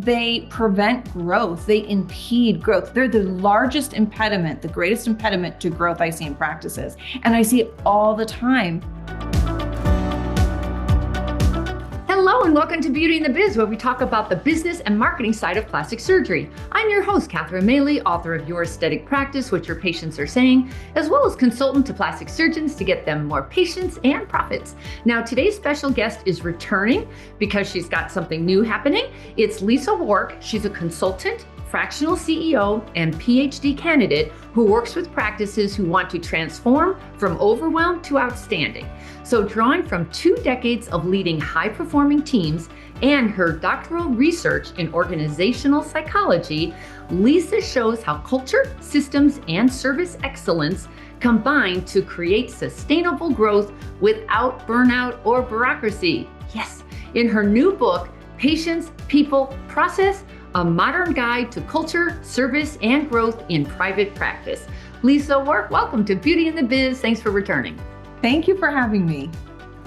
they prevent growth. They impede growth. They're the largest impediment, the greatest impediment to growth I see in practices. And I see it all the time. Hello and welcome to Beauty and the Biz, where we talk about the business and marketing side of plastic surgery. I'm your host, Catherine Maley, author of Your Aesthetic Practice, What Your Patients Are Saying, as well as consultant to plastic surgeons to get them more patients and profits. Now, today's special guest is returning because she's got something new happening. It's Lisa Wark. She's a consultant, fractional CEO, and PhD candidate who works with practices who want to transform from overwhelmed to outstanding. So drawing from 2 decades of leading high-performing teams and her doctoral research in organizational psychology, Lisa shows how culture, systems, and service excellence combine to create sustainable growth without burnout or bureaucracy. Yes, in her new book, Patients, People, Process, A Modern Guide to Culture, Service, and Growth in Private Practice. Lisa Wark, welcome to Beauty and the Biz. Thanks for returning. Thank you for having me.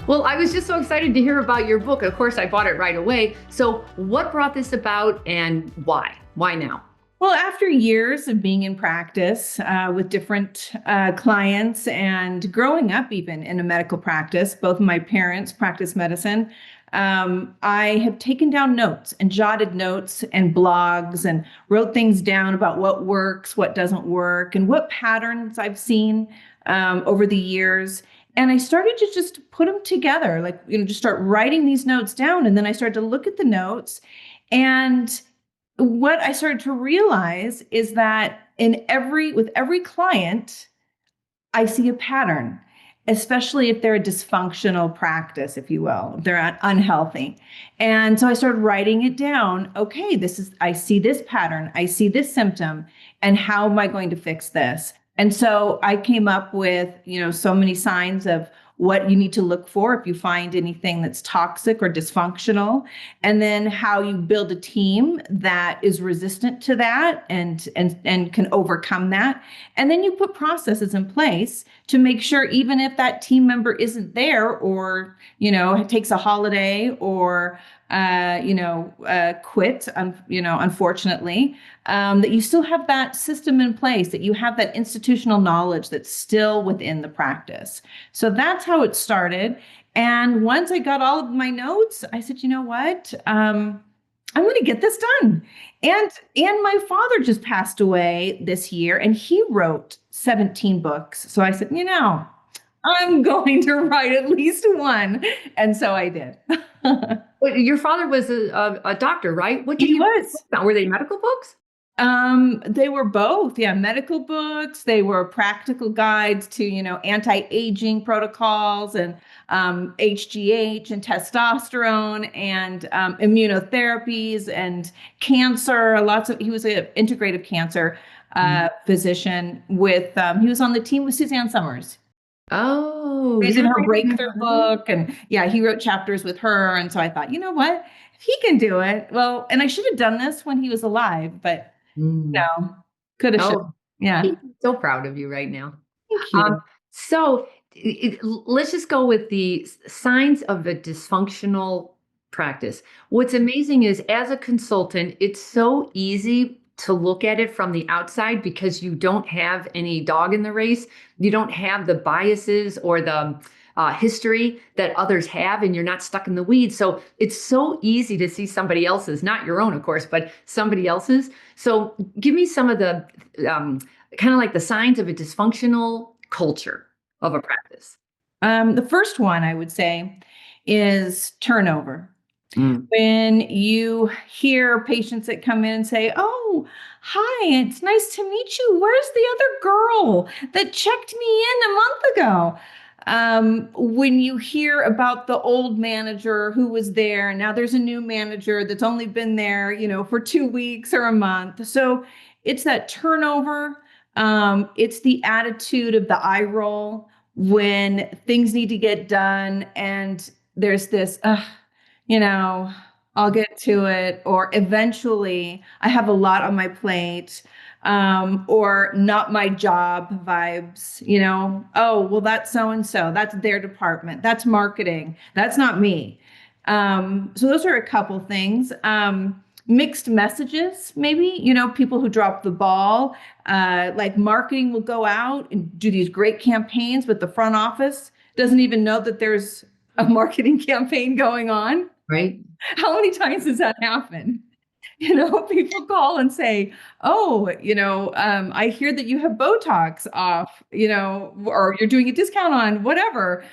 Well, I was just so excited to hear about your book. Of course, I bought it right away. So what brought this about and why? Why now? Well, after years of being in practice with different clients and growing up even in a medical practice, both my parents practiced medicine. I have taken down notes and jotted notes and blogs and wrote things down about what works, what doesn't work, and what patterns I've seen over the years. And I started to just put them together, just start writing these notes down. And then I started to look at the notes. And what I started to realize is that with every client, I see a pattern, especially if they're a dysfunctional practice, if you will, if they're unhealthy. And so I started writing it down. Okay, I see this pattern, I see this symptom, and how am I going to fix this? And so I came up with, so many signs of what you need to look for if you find anything that's toxic or dysfunctional, and then how you build a team that is resistant to that and can overcome that. And then you put processes in place to make sure even if that team member isn't there or, takes a holiday or quit, unfortunately, that you still have that system in place, that you have that institutional knowledge that's still within the practice. So that's how it started. And once I got all of my notes, I said, you know what? I'm going to get this done. And my father just passed away this year and he wrote 17 books. So I said, I'm going to write at least one. And so I did. Your father was a doctor, right? What did he was. Were they medical books? They were both. Yeah. Medical books. They were practical guides to, anti-aging protocols and HGH and testosterone and immunotherapies and cancer. He was an integrative cancer physician with, he was on the team with Suzanne Summers. Oh, he's in her breakthrough book. And yeah, he wrote chapters with her. And so I thought, you know what, if he can do it, well, and I should have done this when he was alive, but no, could have, should. Yeah. He's so proud of you right now. Thank you. So let's just go with the signs of a dysfunctional practice. What's amazing is as a consultant, it's so easy to look at it from the outside because you don't have any dog in the race. You don't have the biases or the history that others have, and you're not stuck in the weeds. So it's so easy to see somebody else's, not your own, of course, but somebody else's. So give me some of the kind of like the signs of a dysfunctional culture of a practice. The first one I would say is turnover. When you hear patients that come in and say, oh, hi, it's nice to meet you. Where's the other girl that checked me in a month ago? When you hear about the old manager who was there, and now there's a new manager that's only been there, for 2 weeks or a month. So it's that turnover. It's the attitude of the eye roll when things need to get done. And there's this, I'll get to it, or eventually I have a lot on my plate, or not my job vibes, oh, well, that's so-and-so, that's their department, that's marketing, that's not me. So those are a couple things. mixed messages, maybe, people who drop the ball, like marketing will go out and do these great campaigns, but the front office doesn't even know that there's a marketing campaign going on. Right. How many times does that happen? People call and say, "Oh, I hear that you have Botox off, or you're doing a discount on whatever."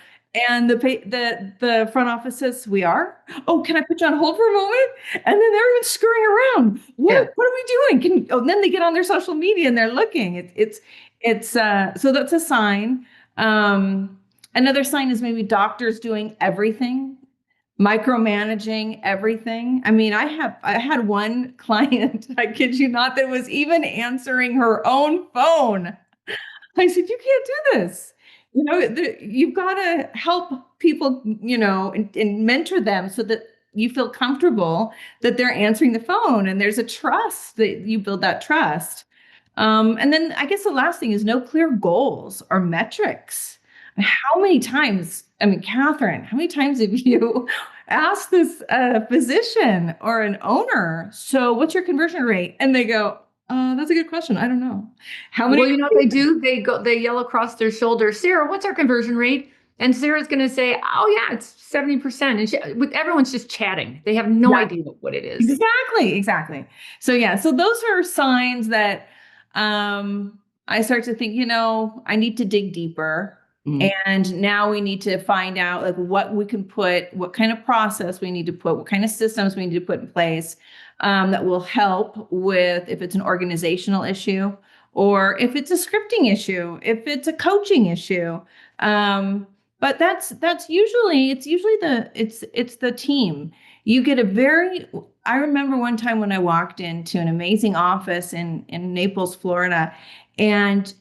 And the front office says, "We are. Oh, can I put you on hold for a moment?" And then everyone's scurrying around. Yeah. What are we doing? And then they get on their social media and they're looking. So that's a sign. Another sign is maybe doctors doing everything, micromanaging everything. I mean, I had one client, I kid you not, that was even answering her own phone. I said, "You can't do this. You've got to help people, and mentor them so that you feel comfortable that they're answering the phone, and there's a trust that you build that trust." And then I guess the last thing is no clear goals or metrics. How many times, I mean, Catherine, how many times have you asked this physician or an owner, "So what's your conversion rate?" And they go, "That's a good question. I don't know." How many? Well, you know what they do? They yell across their shoulder, "Sarah, what's our conversion rate?" And Sarah's going to say, "Oh yeah, it's 70%." And everyone's just chatting. They have no Yeah, idea what it is. exactly. So yeah, so those are signs that I start to think, I need to dig deeper. Mm. And now we need to find out like what we can put, what kind of process we need to put, what kind of systems we need to put in place that will help with if it's an organizational issue or if it's a scripting issue, if it's a coaching issue. But that's usually it's the team. You get I remember one time when I walked into an amazing office in Naples, Florida, and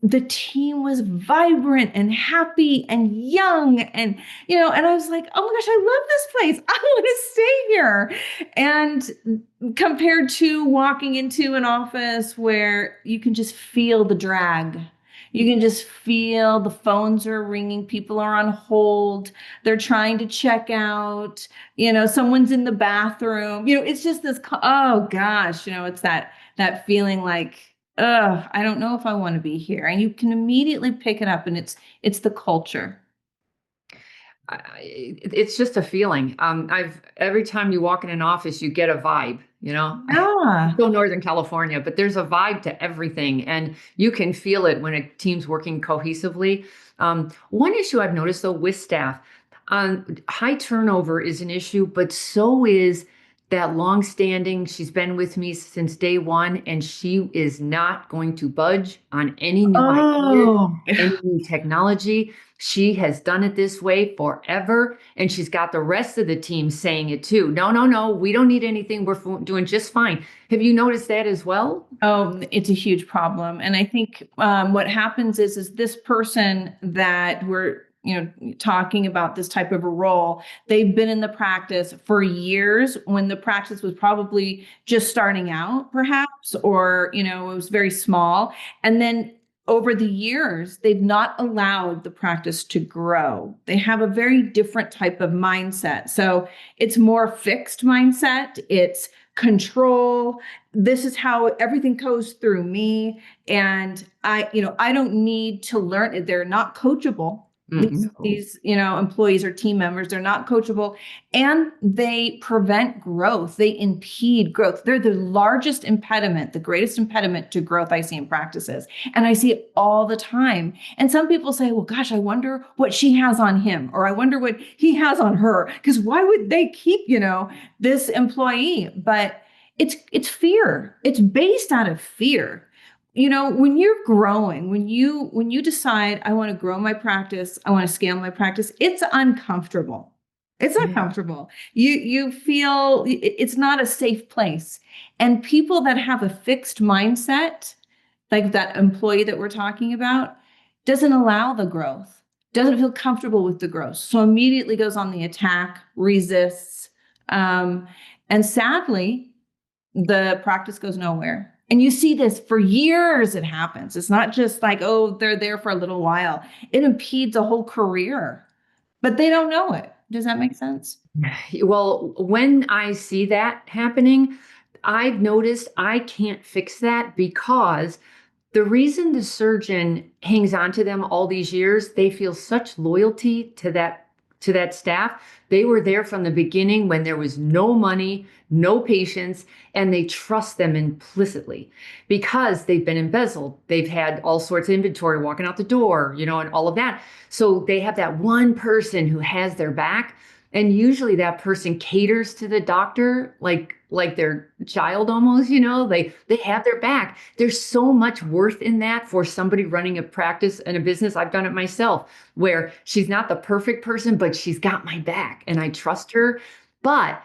the team was vibrant and happy and young and and I was like, "Oh my gosh, I love this place. I want to stay here." And compared to walking into an office where you can just feel the drag, you can just feel the phones are ringing, people are on hold, they're trying to check out, someone's in the bathroom, it's just this, oh gosh, it's that feeling like, I don't know if I want to be here. And you can immediately pick it up, and it's the culture. It's just a feeling. Every time you walk in an office, you get a vibe. Yeah. Still Northern California, but there's a vibe to everything, and you can feel it when a team's working cohesively. One issue I've noticed though with staff, high turnover is an issue, but so is that long-standing. She's been with me since day one, and she is not going to budge on any new ideas, Oh, any new technology. She has done it this way forever, and she's got the rest of the team saying it too. No, no, no, we don't need anything. We're doing just fine. Have you noticed that as well? oh, it's a huge problem. And I think what happens is this person that we're talking about, this type of a role, they've been in the practice for years when the practice was probably just starting out, perhaps, or it was very small. And then over the years, they've not allowed the practice to grow. They have a very different type of mindset. So it's more fixed mindset. It's control. This is how everything goes through me. And I don't need to learn. They're not coachable. These employees or team members, they're not coachable, and they prevent growth. They impede growth. They're the largest impediment, the greatest impediment to growth I see in practices. And I see it all the time. And some people say, "Well, gosh, I wonder what she has on him," or "I wonder what he has on her." Because why would they keep, this employee? But it's fear. It's based out of fear. When you're growing, when you decide, "I want to grow my practice, I want to scale my practice," it's uncomfortable. It's uncomfortable. You feel it's not a safe place. And people that have a fixed mindset, like that employee that we're talking about, doesn't allow the growth, doesn't feel comfortable with the growth. So immediately goes on the attack, resists. And sadly, the practice goes nowhere. And you see this for years, it happens. It's not just like, oh, they're there for a little while. It impedes a whole career, but they don't know it. Does that make sense? Well, when I see that happening, I've noticed I can't fix that because the reason the surgeon hangs on to them all these years, they feel such loyalty to that staff. They were there from the beginning when there was no money, no patients, and they trust them implicitly because they've been embezzled. They've had all sorts of inventory walking out the door, and all of that. So they have that one person who has their back. And usually that person caters to the doctor like their child almost, they have their back. There's so much worth in that for somebody running a practice and a business. I've done it myself where she's not the perfect person, but she's got my back and I trust her, but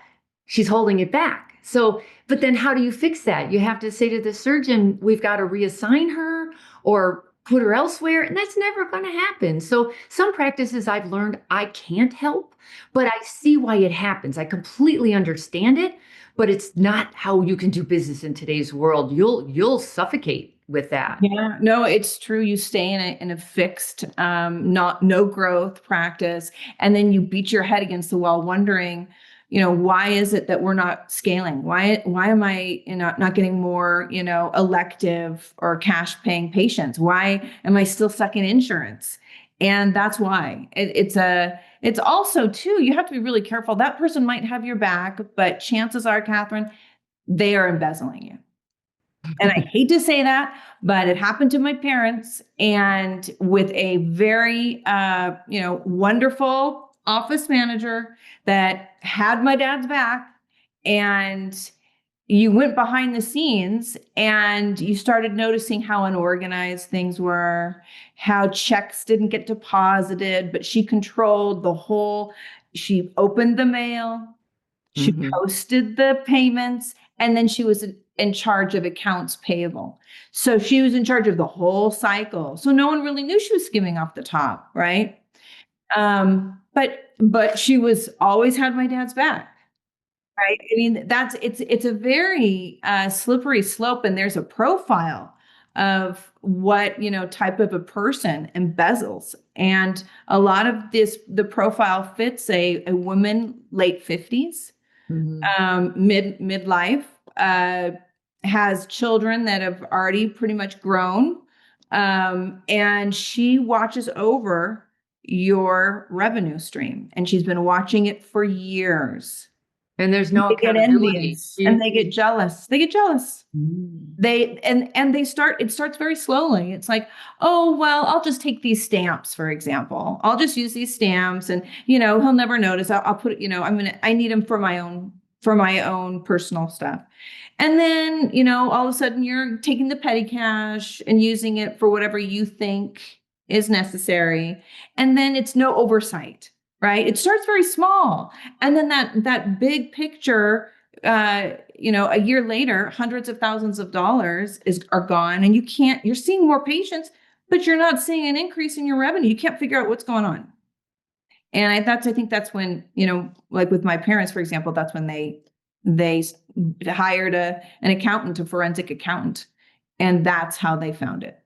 she's holding it back. So, but then how do you fix that? You have to say to the surgeon, we've got to reassign her or put her elsewhere, and that's never going to happen. So some practices I've learned I can't help, but I see why it happens. I completely understand it, but it's not how you can do business in today's world. You'll suffocate with that. Yeah, no, it's true. You stay in a fixed, no growth practice, and then you beat your head against the wall, wondering, why is it that we're not scaling? Why am I, not getting more, elective or cash paying patients? Why am I still stuck in insurance? And that's why it's also too, you have to be really careful. That person might have your back, but chances are, Catherine, they are embezzling you. And I hate to say that, but it happened to my parents, and with a very, wonderful office manager that had my dad's back. And you went behind the scenes and you started noticing how unorganized things were, how checks didn't get deposited, but she controlled she opened the mail, she posted the payments, and then she was in charge of accounts payable. So she was in charge of the whole cycle. So no one really knew she was skimming off the top, right? But she was always had my dad's back, right? I mean, it's a very slippery slope, and there's a profile of what type of a person embezzles, and a lot of the profile fits a woman late 50s, midlife, has children that have already pretty much grown, and she watches over your revenue stream, and she's been watching it for years. And there's no They get accountability. envious and they get jealous. It starts very slowly. It's like, oh, well, I'll just take these stamps, for example. I'll just use these stamps, and, he'll never notice. I'll put it, I need them for my own personal stuff. And then, all of a sudden you're taking the petty cash and using it for whatever you think is necessary. And then it's no oversight, right? It starts very small. And then that big picture, a year later, hundreds of thousands of dollars are gone, and you're seeing more patients, but you're not seeing an increase in your revenue. You can't figure out what's going on. And I think that's when, like with my parents, for example, that's when they hired an accountant, a forensic accountant, and that's how they found it.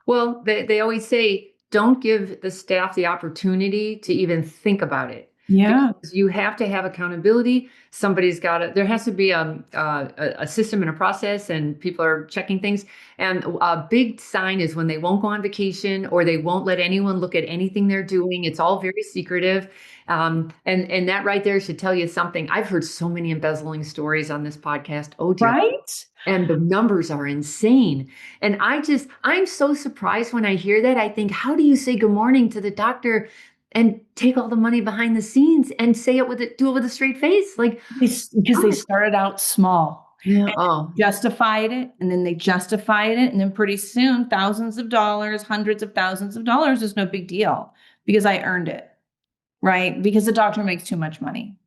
Well, they always say, don't give the staff the opportunity to even think about it. Yeah. Because you have to have accountability. There has to be a system and a process, and people are checking things. And a big sign is when they won't go on vacation or they won't let anyone look at anything they're doing. It's all very secretive. And that right there should tell you something. I've heard so many embezzling stories on this podcast. Oh, dear. Right? And the numbers are insane. And I'm so surprised when I hear that. I think, how do you say good morning to the doctor and take all the money behind the scenes and do it with a straight face? Because they started out small. Yeah. Justified it, and then they justified it. And then pretty soon, thousands of dollars, hundreds of thousands of dollars is no big deal because I earned it, right? Because the doctor makes too much money.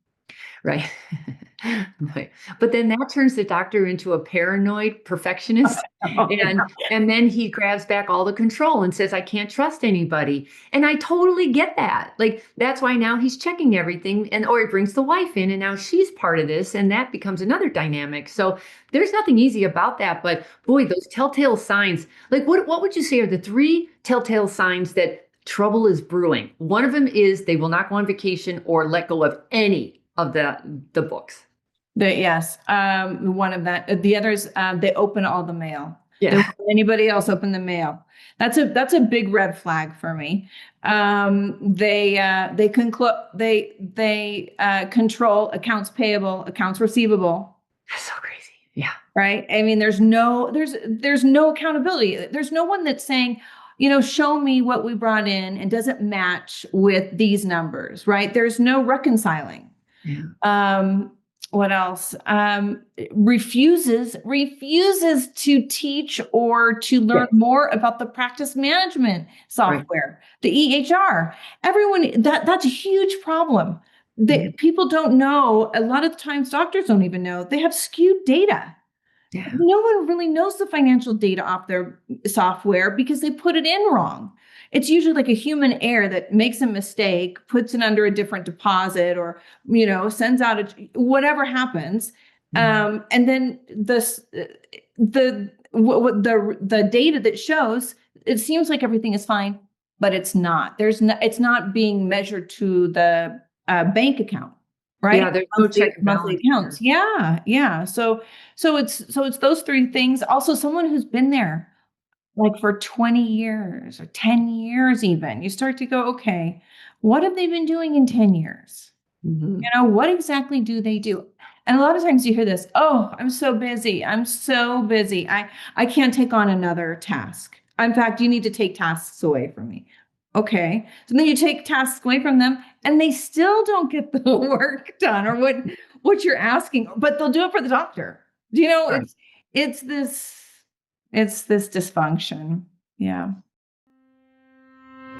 Right. Right. But then that turns the doctor into a paranoid perfectionist. And then he grabs back all the control and says, I can't trust anybody. And I totally get that. That's why now he's checking everything, or he brings the wife in, and now she's part of this, and that becomes another dynamic. So there's nothing easy about that. But boy, those telltale signs, what would you say are the 3 telltale signs that trouble is brewing. One of them is they will not go on vacation or let go of any of the books. Yes, one of that. The others, they open all the mail. They Yeah. won't let anybody else open the mail. That's a big red flag for me. They control accounts payable, accounts receivable. That's so crazy. Yeah. Right. I mean, there's no accountability. There's no one that's saying, show me what we brought in and does it match with these numbers, right? There's no reconciling. Yeah. What else? Refuses to teach or to learn more about the practice management software, the EHR. Everyone, that's a huge problem. People don't know. A lot of times doctors don't even know they have skewed data. Yeah. No one really knows the financial data off their software because they put it in wrong. It's usually like a human error that makes a mistake, puts it under a different deposit, or sends out whatever happens, and then the data that shows it seems like everything is fine, but it's not. It's not being measured to the bank account. Right. Yeah, there's no check and monthly balance accounts. Yeah. So it's those three things. Also, someone who's been there like for 20 years or 10 years, even, you start to go, okay, what have they been doing in 10 years? What exactly do they do? And a lot of times you hear this, oh, I'm so busy. I can't take on another task. In fact, you need to take tasks away from me. Okay. So then you take tasks away from them and they still don't get the work done or what you're asking, but they'll do it for the doctor. Right. It's this dysfunction. Yeah.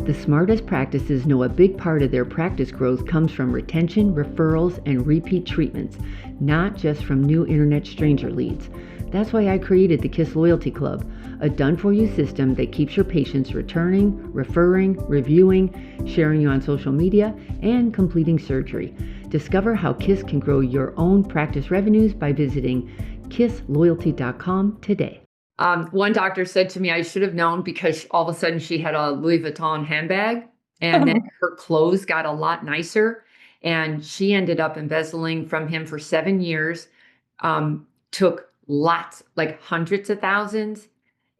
The smartest practices know a big part of their practice growth comes from retention, referrals, and repeat treatments, not just from new internet stranger leads. That's why I created the KISS Loyalty Club, a done-for-you system that keeps your patients returning, referring, reviewing, sharing you on social media, and completing surgery. Discover how KISS can grow your own practice revenues by visiting kissloyalty.com today. One doctor said to me, I should have known because all of a sudden she had a Louis Vuitton handbag and then her clothes got a lot nicer. And she ended up embezzling from him for 7 years, took lots, like hundreds of thousands.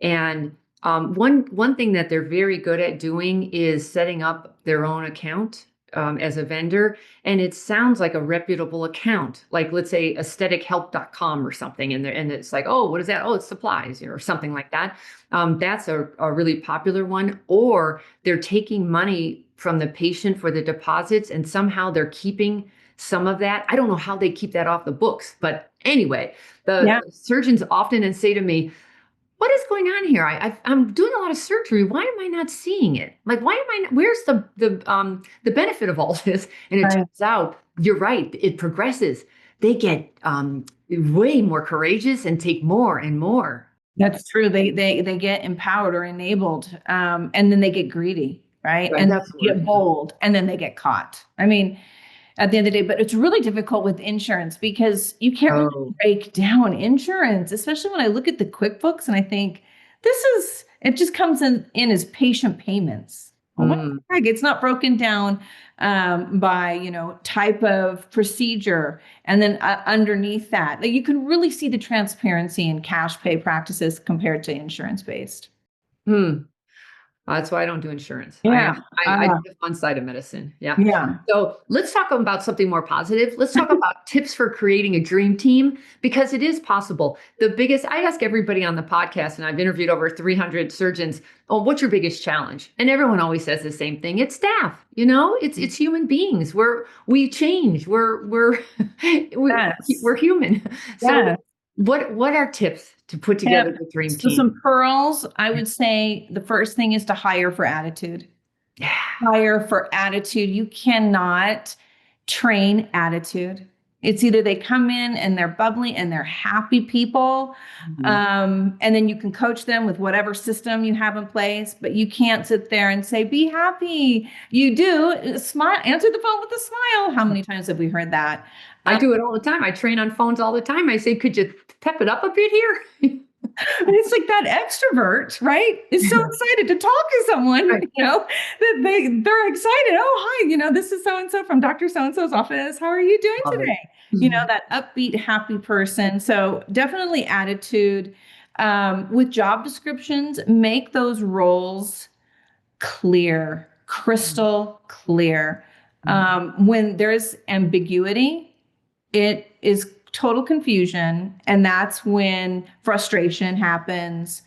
And one thing that they're very good at doing is setting up their own account as a vendor. And it sounds like a reputable account, like let's say aesthetichelp.com or something. And it's like, oh, what is that? Oh, it's supplies, or something like that. That's a really popular one. Or they're taking money from the patient for the deposits and somehow they're keeping some of that. I don't know how they keep that off the books, but anyway, the surgeons often say to me, what is going on here? I'm doing a lot of surgery. Why am I not seeing it? Like, why am I not, where's the benefit of all this? And it turns out, you're right, it progresses. They get way more courageous and take more and more. That's true. They get empowered or enabled, and then they get greedy, right? And That's get bold, and then they get caught. I mean, at the end of the day, but it's really difficult with insurance because you can't really break down insurance, especially when I look at the QuickBooks and I think it just comes in as patient payments. What the heck? It's not broken down by, type of procedure. And then underneath that, like, you can really see the transparency in cash pay practices compared to insurance based. That's why I don't do insurance. Yeah. I do the fun side of medicine. Yeah. Yeah. So let's talk about something more positive. Let's talk about tips for creating a dream team, because it is possible. I ask everybody on the podcast, and I've interviewed over 300 surgeons, oh, what's your biggest challenge? And everyone always says the same thing. It's staff, it's human beings. We change. We're human. So what are tips to put together the dream team? So some pearls, I would say the first thing is to hire for attitude. Yeah. Hire for attitude. You cannot train attitude. It's either they come in and they're bubbly and they're happy people, and then you can coach them with whatever system you have in place, but you can't sit there and say, be happy. You do smile, answer the phone with a smile. How many times have we heard that? I do it all the time. I train on phones all the time. I say, could you pep it up a bit here? But it's like that extrovert, right? Is so excited to talk to someone, Right. that they're excited. Oh, hi, this is so and so from Dr. So and so's office. How are you doing Love it. today? That upbeat, happy person. So definitely attitude. With job descriptions, make those roles clear, crystal clear. When there's ambiguity, it is total confusion. And that's when frustration happens.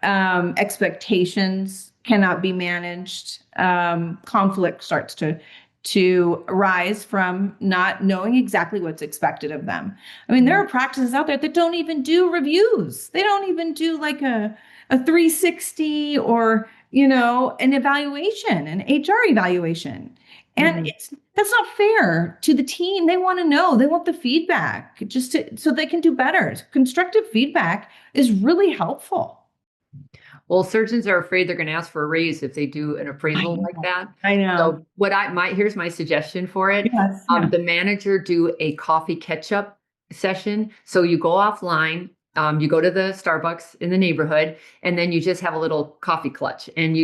Expectations cannot be managed. Conflict starts to arise from not knowing exactly what's expected of them. I mean, there are practices out there that don't even do reviews. They don't even do like a 360 or, an evaluation, an HR evaluation. And that's not fair to the team. They want to know, they want the feedback so they can do better. Constructive feedback is really helpful. Well, surgeons are afraid they're going to ask for a raise if they do an appraisal like that. I know. So here's my suggestion for it. Yes. Yeah. The manager do a coffee catch-up session. So you go offline, you go to the Starbucks in the neighborhood, and then you just have a little coffee clutch, and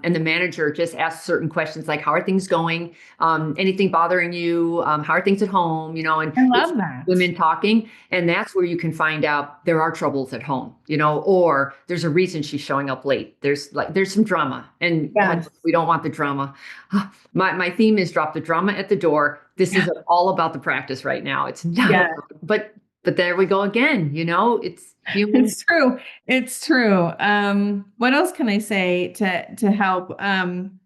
and the manager just asks certain questions like, how are things going? Anything bothering you? How are things at home? And I love that. women talking. And that's where you can find out there are troubles at home, or there's a reason she's showing up late. There's some drama, and Yes. we don't want the drama. My theme is drop the drama at the door. This is all about the practice right now. It's not, but there we go again. It's human. It's true. It's true. What else can I say to help? When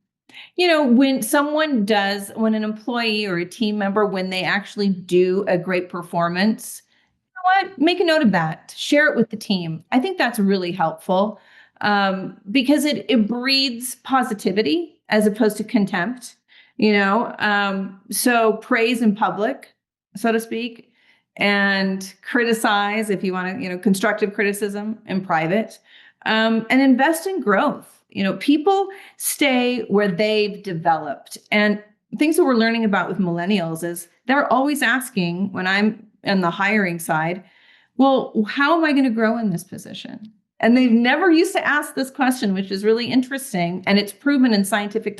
an employee or a team member, when they actually do a great performance, make a note of that. Share it with the team. I think that's really helpful because it breeds positivity as opposed to contempt. So praise in public, so to speak, and criticize if you want to, constructive criticism in private, and invest in growth. People stay where they've developed. And things that we're learning about with millennials is they're always asking, when I'm on the hiring side, well, how am I going to grow in this position? And they've never used to ask this question, which is really interesting. And it's proven in scientific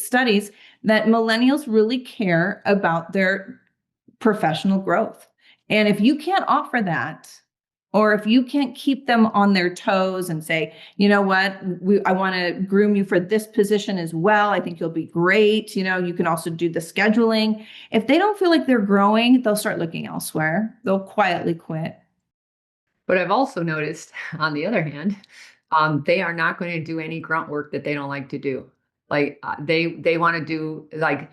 studies that millennials really care about their professional growth. And if you can't offer that, or if you can't keep them on their toes and say, you know what, I want to groom you for this position as well. I think you'll be great. You can also do the scheduling. If they don't feel like they're growing, they'll start looking elsewhere. They'll quietly quit. But I've also noticed, on the other hand, they are not going to do any grunt work that they don't like to do. Like they want to do, like,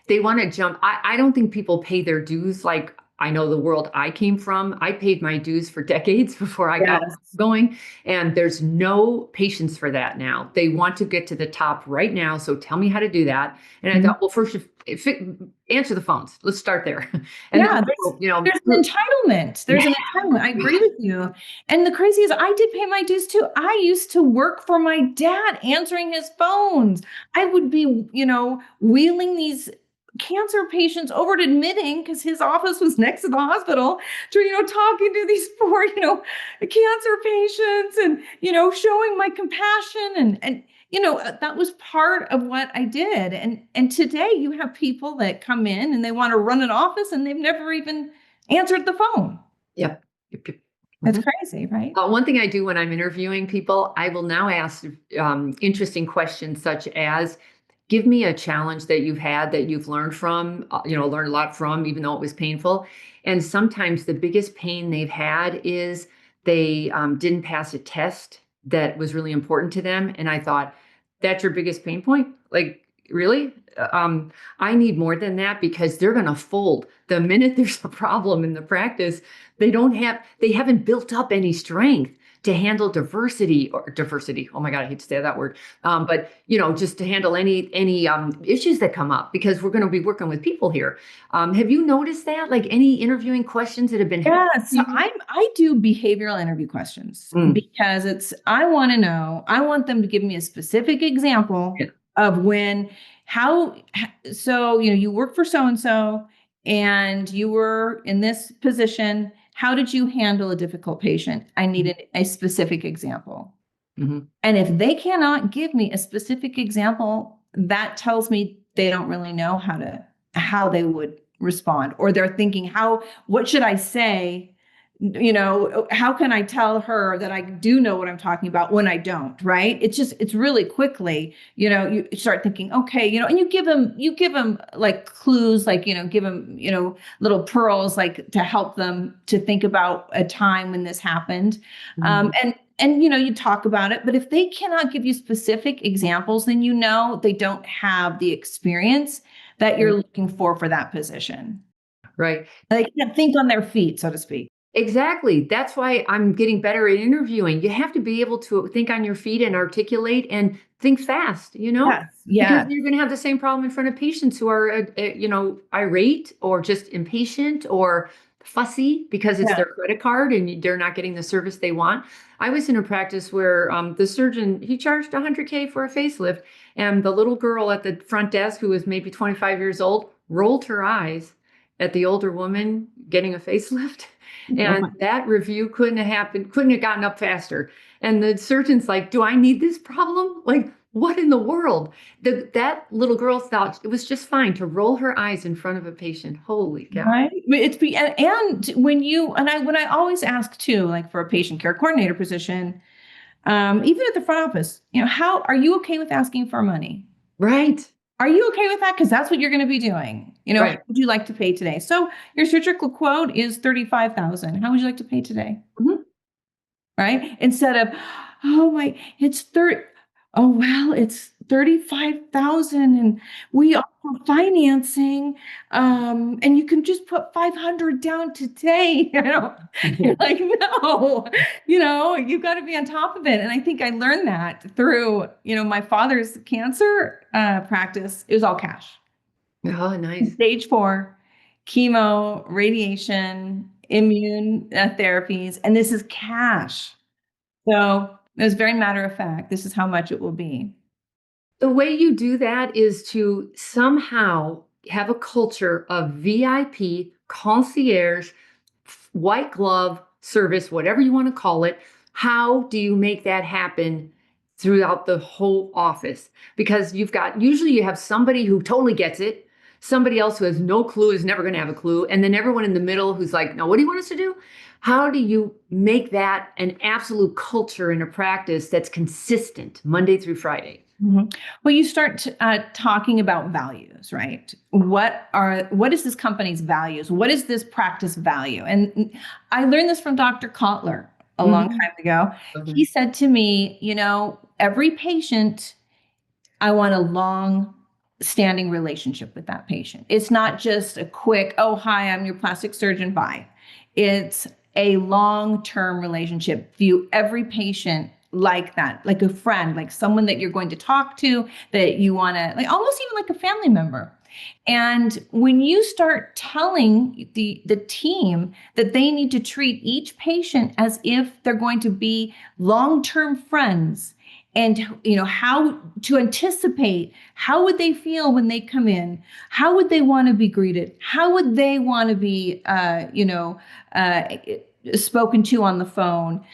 they want to jump. I don't think people pay their dues. Like, I know the world I came from, I paid my dues for decades before I got going. And there's no patience for that now. They want to get to the top right now. So tell me how to do that. And I thought, well, first, answer the phones. Let's start there. And then, there's an entitlement. There's an entitlement. I agree with you. And the crazy is I did pay my dues too. I used to work for my dad answering his phones. I would be, wheeling these cancer patients over to admitting because his office was next to the hospital to, talking to these poor, cancer patients and, showing my compassion and, that was part of what I did. And today you have people that come in and they want to run an office and they've never even answered the phone. Yep. That's crazy, right? One thing I do when I'm interviewing people, I will now ask interesting questions such as, give me a challenge that you've had that you've learned from, learned a lot from, even though it was painful. And sometimes the biggest pain they've had is they didn't pass a test that was really important to them. And I thought, that's your biggest pain point? Like, really? I need more than that, because they're going to fold the minute there's a problem in the practice. They haven't built up any strength to handle diversity. Oh my God, I hate to say that word. But just to handle any issues that come up, because we're going to be working with people here. Have you noticed that? Like, any interviewing questions that have been? Yes, so I do behavioral interview questions because I want to know. I want them to give me a specific example of so you work for so and so, and you were in this position. how did you handle a difficult patient? I needed a specific example. Mm-hmm. And if they cannot give me a specific example, that tells me they don't really know how they would respond, or they're thinking, what should I say? How can I tell her that I do know what I'm talking about when I don't, right? It's really quickly, you start thinking, okay, and you give them like clues, like, give them, little pearls, like to help them to think about a time when this happened. And you talk about it, but if they cannot give you specific examples, then they don't have the experience that you're looking for that position. Right. They can't think on their feet, so to speak. Exactly. That's why I'm getting better at interviewing. You have to be able to think on your feet and articulate and think fast, Yes. because you're going to have the same problem in front of patients who are, irate or just impatient or fussy because it's their credit card and they're not getting the service they want. I was in a practice where the surgeon, he charged $100K for a facelift, and the little girl at the front desk, who was maybe 25 years old, rolled her eyes at the older woman getting a facelift. And that review couldn't have gotten up faster. And the surgeon's like, do I need this problem? Like, what in the world? That little girl thought it was just fine to roll her eyes in front of a patient. Holy cow. Right. And when I always ask too, like for a patient care coordinator position, even at the front office, how are you okay with asking for money? Right. Are you okay with that? Because that's what you're going to be doing. Right. How would you like to pay today? So your surgical quote is $35,000. How would you like to pay today? Mm-hmm. Right? Instead of, it's 30. Oh, well, it's 35,000 and we offer financing. And you can just put 500 down today. You're like, no, you've got to be on top of it. And I think I learned that through, my father's cancer practice. It was all cash. Oh, nice. Stage 4, chemo, radiation, immune therapies, and this is cash. So it was very matter of fact. This is how much it will be. The way you do that is to somehow have a culture of VIP, concierge, white glove service, whatever you want to call it. How do you make that happen throughout the whole office? Because usually you have somebody who totally gets it, somebody else who has no clue, is never going to have a clue, and then everyone in the middle who's like, no, what do you want us to do? How do you make that an absolute culture in a practice that's consistent Monday through Friday? Mm-hmm. Well, you start talking about values, right? What is this company's values? What is this practice value? And I learned this from Dr. Kotler a long time ago. Okay. He said to me, every patient, I want a long standing relationship with that patient. It's not just a quick, oh, hi, I'm your plastic surgeon, bye. It's a long-term relationship. View every patient like that, like a friend, like someone that you're going to talk to, that you want to, like almost even like a family member. And when you start telling the team that they need to treat each patient as if they're going to be long-term friends, and how to anticipate, how would they feel when they come in? How would they want to be greeted? How would they want to be, spoken to on the phone,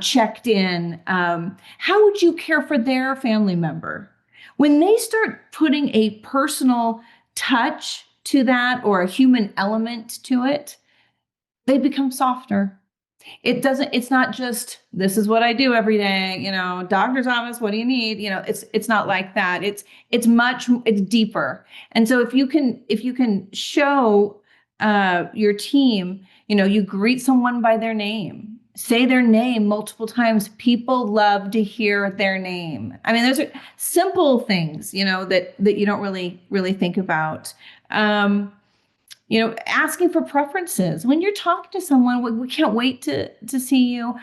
checked in? How would you care for their family member? When they start putting a personal touch to that or a human element to it, they become softer. It's not just, this is what I do every day, doctor's office, what do you need? It's not like that. It's deeper. And so if you can show your team, you greet someone by their name, say their name multiple times. People love to hear their name. I mean, those are simple things, that you don't really think about. Asking for preferences when you're talking to someone. We can't wait to see you.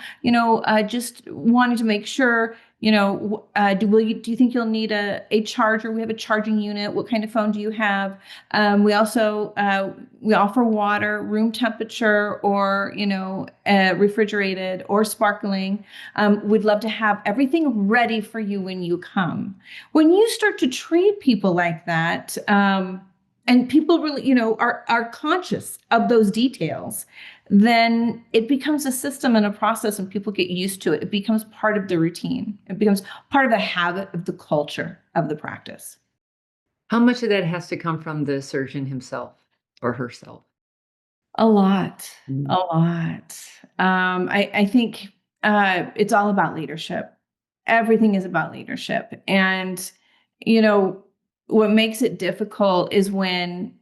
Just wanted to make sure. Do you think you'll need a charger? We have a charging unit. What kind of phone do you have? We also we offer water, room temperature, or refrigerated or sparkling. We'd love to have everything ready for you when you come. When you start to treat people like that, and people really, are conscious of those details, then it becomes a system and a process, and people get used to it. It becomes part of the routine. It becomes part of the habit of the culture of the practice. How much of that has to come from the surgeon himself or herself? A lot, Mhm. a lot. I think it's all about leadership. Everything is about leadership. And, what makes it difficult is when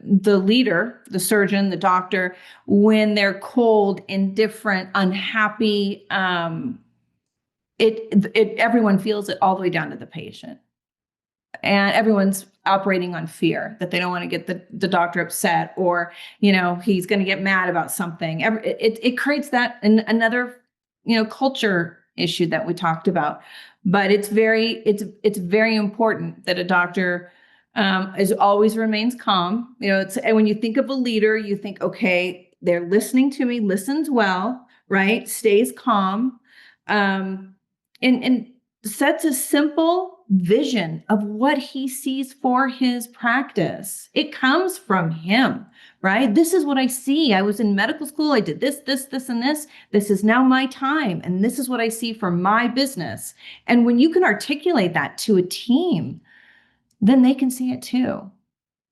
the leader, the surgeon, the doctor, when they're cold, indifferent, unhappy, everyone feels it all the way down to the patient. And everyone's operating on fear that they don't want to get the doctor upset, or he's going to get mad about something. It creates that another culture issue that we talked about. But it's very important that a doctor is always remains calm. And when you think of a leader, you think, okay, they're listening to me, listens well, right, stays calm, and sets a simple vision of what he sees for his practice. It comes from him, right? This is what I see. I was in medical school. I did this, and this. This is now my time. And this is what I see for my business. And when you can articulate that to a team, then they can see it too.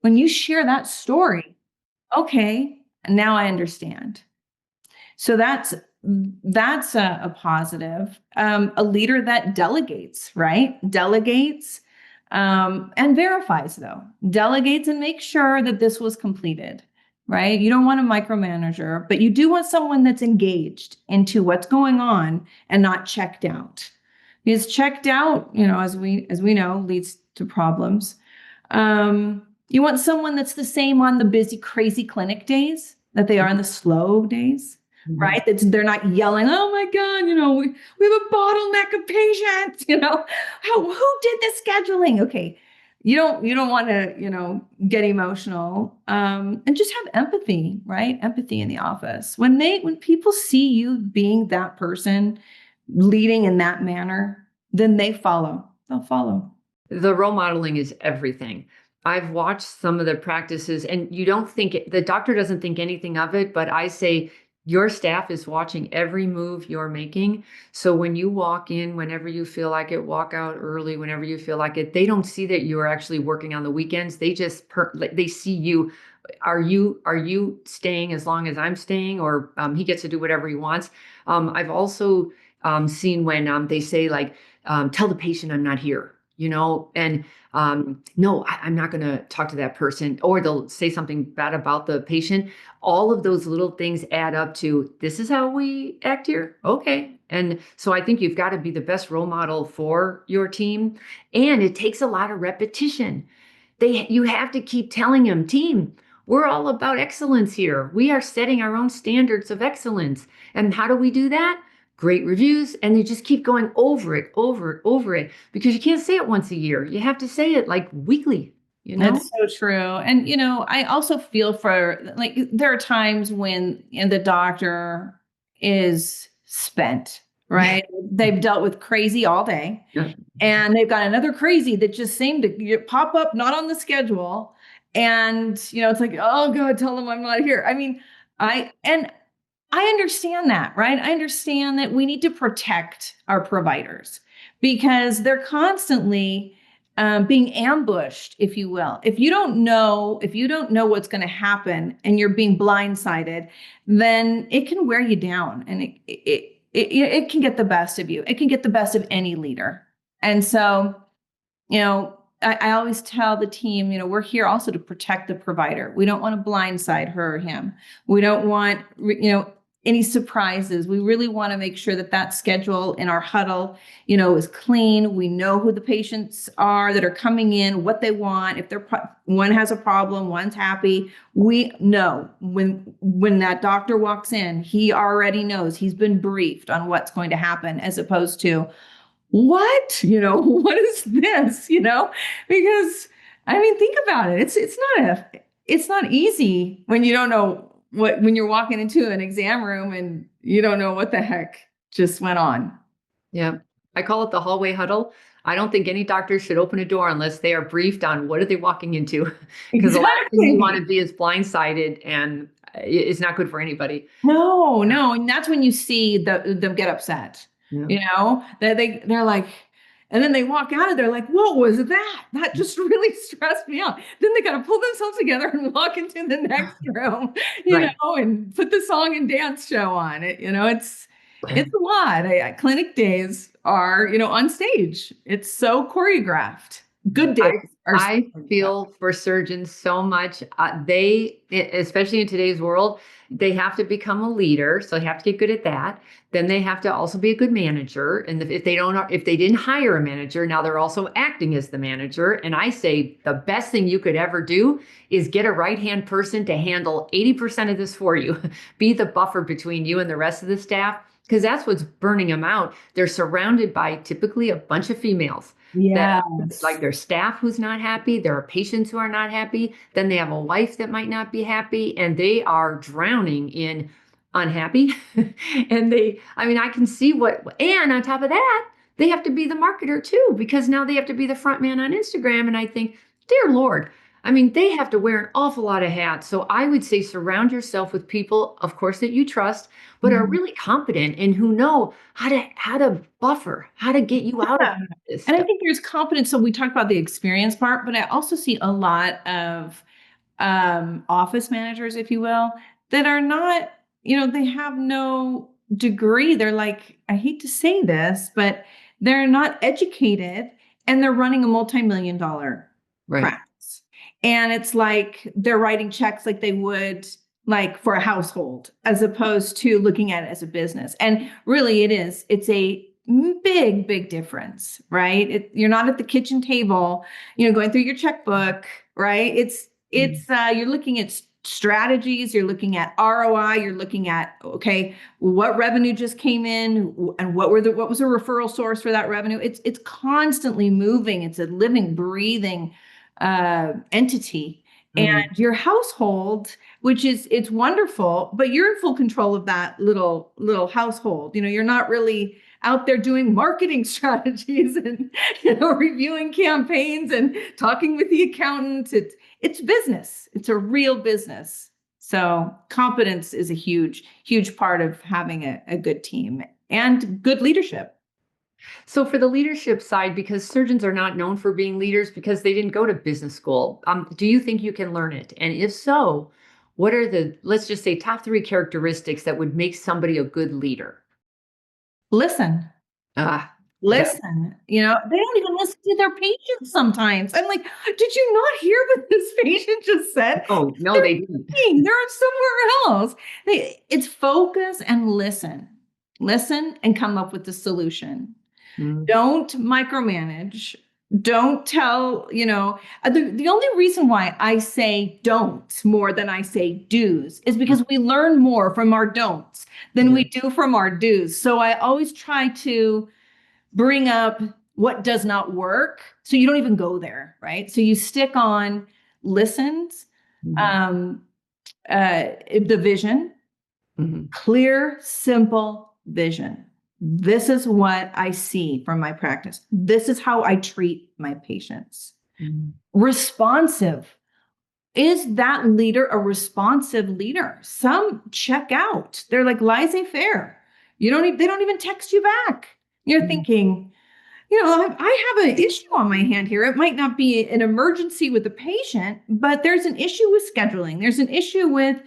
When you share that story, okay, now I understand. So that's a positive. A leader that delegates, right? Delegates and verifies, though. Delegates and makes sure that this was completed, right? You don't want a micromanager, but you do want someone that's engaged into what's going on and not checked out. Because checked out, as we know, leads to problems. You want someone that's the same on the busy, crazy clinic days that they are on the slow days, right? They're not yelling, oh my God, we have a bottleneck of patients, who did the scheduling? Okay. You don't want to, get emotional, and just have empathy, right? Empathy in the office. When people see you being that person, leading in that manner, then they'll follow. The role modeling is everything. I've watched some of the practices, and you don't think the doctor doesn't think anything of it, but I say your staff is watching every move you're making. So when you walk in, whenever you feel like it, walk out early, whenever you feel like it, they don't see that you are actually working on the weekends. They just they see you. Are you staying as long as I'm staying, or he gets to do whatever he wants? I've also seen when they say like, tell the patient I'm not here, and no, I'm not going to talk to that person, or they'll say something bad about the patient. All of those little things add up to, this is how we act here. Okay. And so I think you've got to be the best role model for your team. And it takes a lot of repetition. You have to keep telling them, team, we're all about excellence here. We are setting our own standards of excellence. And how do we do that? Great reviews. And you just keep going over it, because you can't say it once a year. You have to say it like weekly, That's so true. And, I also feel for, like, there are times when the doctor is spent, right? They've dealt with crazy all day, Yeah. and they've got another crazy that just seemed to pop up, not on the schedule. And, it's like, oh God, tell them I'm not here. I mean, I understand that, right? I understand that we need to protect our providers because they're constantly being ambushed, if you will. If you don't know what's going to happen and you're being blindsided, then it can wear you down, and it can get the best of you. It can get the best of any leader. And so, I always tell the team, we're here also to protect the provider. We don't want to blindside her or him. We don't want, any surprises. We really want to make sure that schedule in our huddle, is clean. We know who the patients are that are coming in, what they want. If one has a problem, one's happy. We know when that doctor walks in, he already knows, he's been briefed on what's going to happen, as opposed to, what, what is this, because I mean, think about it. It's not easy when you don't know when you're walking into an exam room and you don't know what the heck just went on. Yeah. I call it the hallway huddle. I don't think any doctor should open a door unless they are briefed on what are they walking into. Because the last thing you want to Exactly. be is blindsided, and it's not good for anybody. No, no. And that's when you see them get upset, Yeah. that they're like, and then they walk out of there like, what was that? That just really stressed me out. Then they got to pull themselves together and walk into the next room, Right. and put the song and dance show on it. It's a lot. Clinic days are, on stage. It's so choreographed. Good I days are so I choreographed. feel for surgeons so much. Especially in today's world, they have to become a leader, so they have to get good at that. Then they have to also be a good manager. And if they didn't hire a manager, now they're also acting as the manager. And I say the best thing you could ever do is get a right-hand person to handle 80% of this for you. Be the buffer between you and the rest of the staff, because that's what's burning them out. They're surrounded by typically a bunch of females that Yes. like their staff who's not happy, there are patients who are not happy, then they have a wife that might not be happy, and they are drowning in unhappy. And I can see and on top of that, they have to be the marketer too, because now they have to be the front man on Instagram. And I think, dear Lord, they have to wear an awful lot of hats. So I would say surround yourself with people, of course, that you trust, but are Mhm. really competent and who know how to buffer, how to get you out of Yeah. this And I stuff. think there's confidence. So we talked about the experience part, but I also see a lot of office managers, if you will, that are not, they have no degree. They're like, I hate to say this, but they're not educated and they're running a multi-million dollar Right. practice. And it's like they're writing checks like they would like for a household, as opposed to looking at it as a business. And really it's a big, big difference, right? You're not at the kitchen table, going through your checkbook, right? It's you're looking at strategies, you're looking at ROI, you're looking at, okay, what revenue just came in and what was the referral source for that revenue. It's constantly moving. It's a living, breathing entity. And Mm. your household, which is it's wonderful, but you're in full control of that little household. You're not really out there doing marketing strategies and reviewing campaigns and talking with the accountant. It's business. It's a real business. So competence is a huge part of having a good team and good leadership. So for the leadership side, because surgeons are not known for being leaders because they didn't go to business school, do you think you can learn it? And if so, what are let's just say, top three characteristics that would make somebody a good leader? Listen. Ah, that, Listen, they don't even listen to their patients sometimes. I'm like, did you not hear what this patient just said? oh, no, They're they didn't. thinking, they're somewhere else. It's focus and listen. Listen and come up with the solution. Mm, Don't micromanage. Don't tell, the only reason why I say don't more than I say do's is mm, because we learn more from our don'ts than yeah. we do from our do's. So I always try to bring up what does not work so you don't even go there, right? So you stick on listens, Mhm, um, the vision, mhm, clear, simple vision. This is what I see from my practice. This is how I treat my patients. mhm, Responsive. Is that leader a responsive leader? Some check out. They're like laissez-faire. They don't even text you back. You're mhm, thinking, I have an issue on my hand here. It might not be an emergency with the patient, but there's an issue with scheduling. There's an issue with,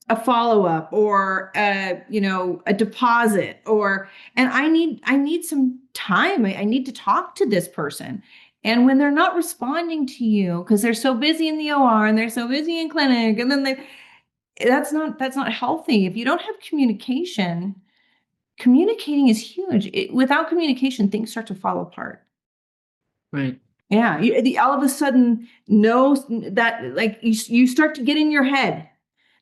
a follow-up or, a deposit and I need some time. I need to talk to this person. And when they're not responding to you because they're so busy in the OR and they're so busy in clinic, and then that's not healthy. If you don't have communication, communicating is huge. Without communication, things start to fall apart. right. Yeah, all of a sudden, no, that like you start to get in your head.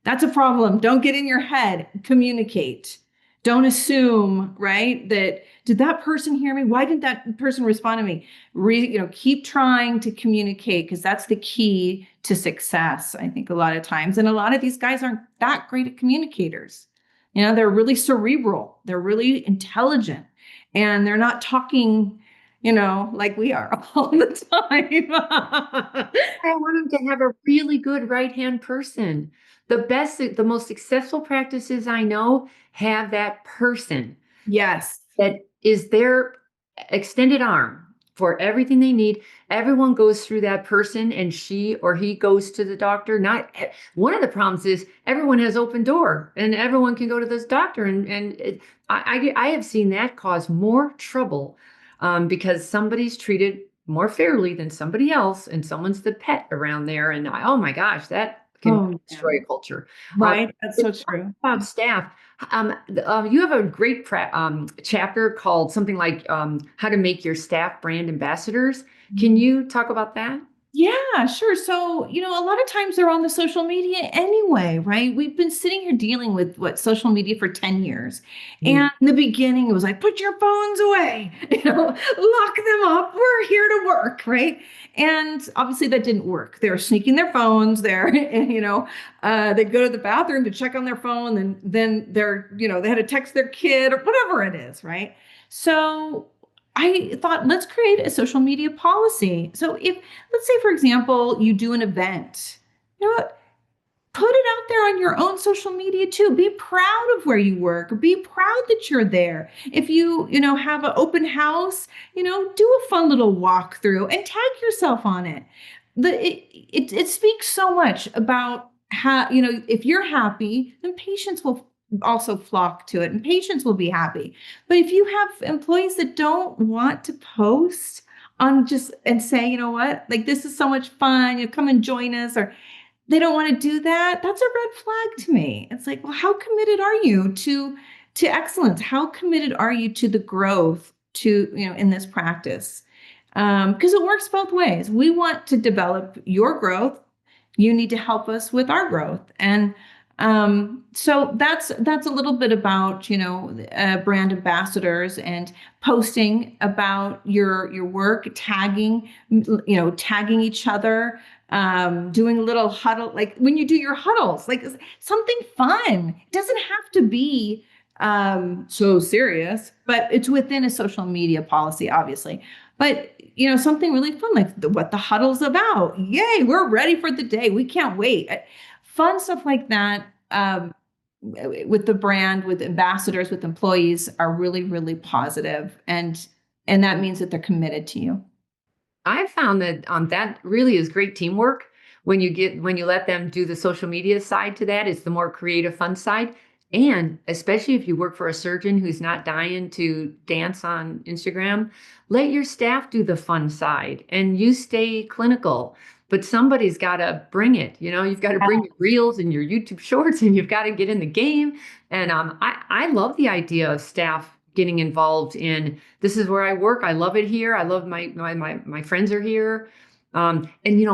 That's a problem. Don't get in your head. Communicate. Don't assume, right? That did that person hear me? Why didn't that person respond to me? Keep trying to communicate because that's the key to success. I think a lot of times, and a lot of these guys aren't that great at communicators. They're really cerebral. They're really intelligent, and they're not talking, like we are all the time. I want them to have a really good right-hand person. The most successful practices I know have that person Yes. that is their extended arm for everything they need. Everyone goes through that person, and she or he goes to the doctor. Not one of the problems is everyone has open door, and everyone can go to this doctor, I have seen that cause more trouble because somebody's treated more fairly than somebody else, and someone's the pet around there, and oh my gosh, that can Oh, yeah. destroy a culture. Right. That's so true. About staff, you have a great chapter called something like how to make your staff brand ambassadors. Can you talk about that? Yeah, sure. So, a lot of times they're on the social media anyway, right? We've been sitting here dealing with social media for 10 years. And in the beginning, it was like, put your phones away, lock them up. We're here to work, right? And obviously that didn't work. They were sneaking their phones there, and, they'd go to the bathroom to check on their phone. And then they had to text their kid or whatever it is, right? So I thought, let's create a social media policy. So let's say, for example, you do an event, you know what? Put it out there on your own social media too. Be proud of where you work. Be proud that you're there. If you have an open house, do a fun little walkthrough and tag yourself on it. It speaks so much about how, if you're happy, then patients will also flock to it and patients will be happy. But if you have employees that don't want to post on and say, you know what, like this is so much fun, come and join us, or they don't want to do that, that's a red flag to me. It's like, well, how committed are you to excellence? How committed are you to the growth in this practice? Because it works both ways. We want to develop your growth. You need to help us with our growth. And so that's a little bit about, brand ambassadors and posting about your work, tagging each other, doing a little huddle, like when you do your huddles, like something fun. It doesn't have to be so serious, but it's within a social media policy, obviously. But something really fun, like what the huddle's about. Yay, we're ready for the day. We can't wait. Fun stuff like that with the brand, with ambassadors, with employees are really, really positive, and that means that they're committed to you. I found that that really is great teamwork when you let them do the social media side to that. It's the more creative, fun side. And especially if you work for a surgeon who's not dying to dance on Instagram, let your staff do the fun side and you stay clinical. But somebody's got to bring it. You've got to bring your reels and your YouTube shorts, and you've got to get in the game. And I love the idea of staff getting involved in, this is where I work. I love it here. I love my friends are here. And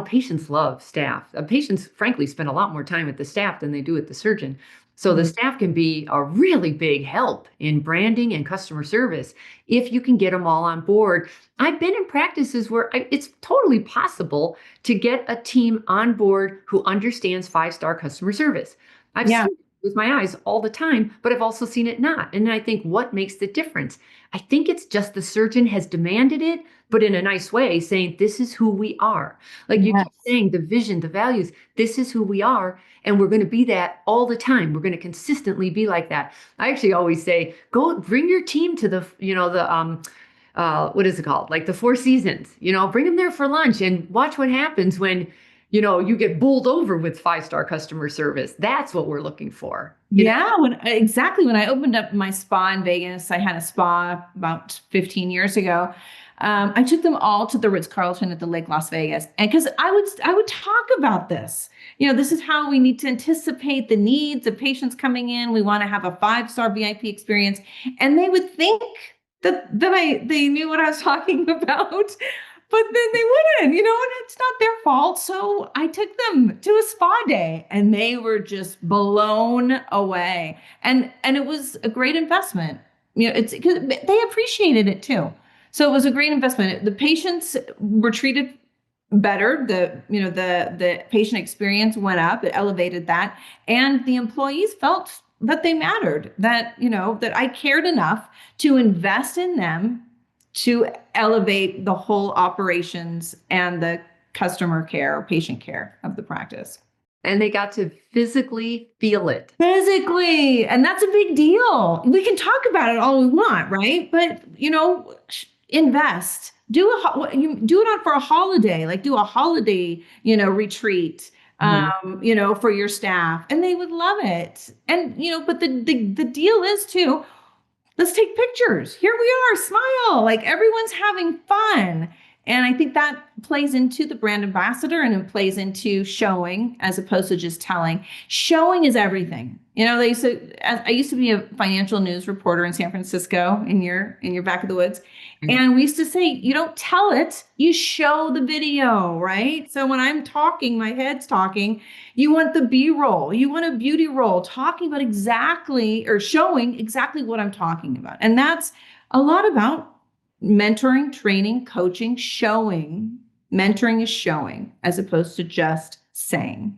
patients love staff. Patients, frankly, spend a lot more time with the staff than they do with the surgeon. So the staff can be a really big help in branding and customer service if you can get them all on board. I've been in practices where it's totally possible to get a team on board who understands 5-star customer service. I've seen it with my eyes all the time, but I've also seen it not. And I think, what makes the difference? I think it's just the surgeon has demanded it, but in a nice way, saying, this is who we are. Like you keep saying, the vision, the values, this is who we are. And we're going to be that all the time. We're going to consistently be like that. I actually always say, go bring your team to what is it called? Like the Four Seasons, bring them there for lunch and watch what happens when, you get bowled over with 5-star customer service. That's what we're looking for. Yeah, exactly. When I opened up my spa in Vegas, I had a spa about 15 years ago. I took them all to the Ritz-Carlton at the Lake Las Vegas. And because I would talk about this, this is how we need to anticipate the needs of patients coming in. We want to have a 5-star VIP experience. And they would think that they knew what I was talking about. But then they wouldn't, and it's not their fault. So I took them to a spa day and they were just blown away. And it was a great investment. It's because they appreciated it too. So it was a great investment. The patients were treated better. The patient experience went up. It elevated that. And the employees felt that they mattered, that, that I cared enough to invest in them to elevate the whole operations and the customer care or patient care of the practice. And they got to physically feel it. Physically. And that's a big deal. We can talk about it all we want, right? But, invest. Do it on for a holiday, like do a holiday, retreat, for your staff, and they would love it. And, but the deal is too, let's take pictures. Here we are, smile, like everyone's having fun. And I think that plays into the brand ambassador, and it plays into showing as opposed to just telling. Showing is everything. I used to be a financial news reporter in San Francisco in your back of the woods. Mm-hmm. And we used to say, you don't tell it, you show the video, right? So when I'm talking, my head's talking, you want the B-roll, you want a beauty roll talking about exactly or showing exactly what I'm talking about. And that's a lot about mentoring, training, coaching, showing. Mentoring is showing as opposed to just saying.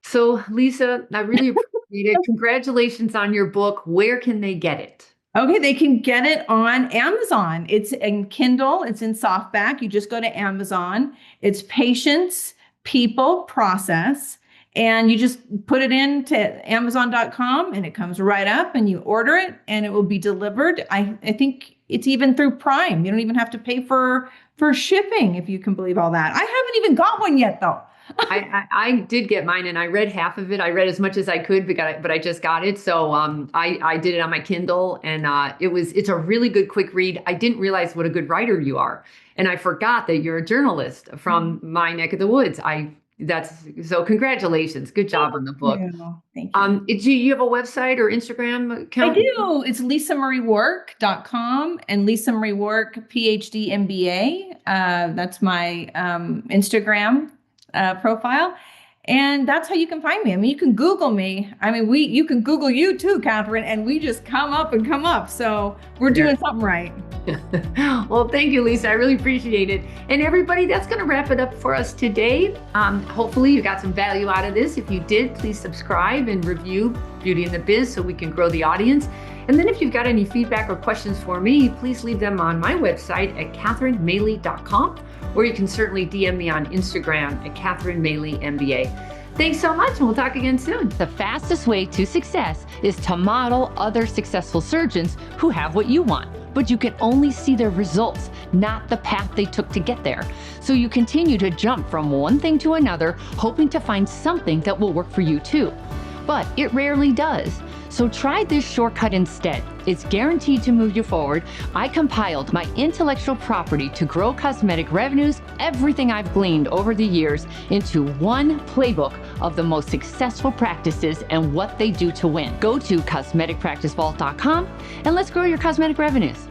So, Lisa, I really appreciate it. Congratulations on your book. Where can they get it? Okay, they can get it on Amazon. It's in Kindle. It's in softback. You just go to Amazon. It's Patience, People, Process. And you just put it into Amazon.com and it comes right up and you order it and it will be delivered. I think it's even through Prime. You don't even have to pay for shipping, if you can believe all that. I haven't even got one yet, though. I did get mine, and I read half of it. I read as much as I could, but I just got it. So I did it on my Kindle, and it's a really good quick read. I didn't realize what a good writer you are, and I forgot that you're a journalist from my neck of the woods. So congratulations. Good job on the book. Thank you. Do you have a website or Instagram account? I do. It's lisamariewark.com and Lisa Marie Wark, PhD, MBA. That's my Instagram profile. And that's how you can find me. I mean, you can Google me. I mean, you can Google you too, Catherine, and we just come up. So we're doing something right. Well, thank you, Lisa. I really appreciate it. And everybody, that's going to wrap it up for us today. Hopefully you got some value out of this. If you did, please subscribe and review Beauty in the Biz so we can grow the audience. And then if you've got any feedback or questions for me, please leave them on my website at catherinemaley.com, or you can certainly DM me on Instagram at Catherine Maley MBA. Thanks so much, and we'll talk again soon. The fastest way to success is to model other successful surgeons who have what you want, but you can only see their results, not the path they took to get there. So you continue to jump from one thing to another, hoping to find something that will work for you too. But it rarely does. So try this shortcut instead. It's guaranteed to move you forward. I compiled my intellectual property to grow cosmetic revenues, everything I've gleaned over the years, into one playbook of the most successful practices and what they do to win. Go to cosmeticpracticevault.com and let's grow your cosmetic revenues.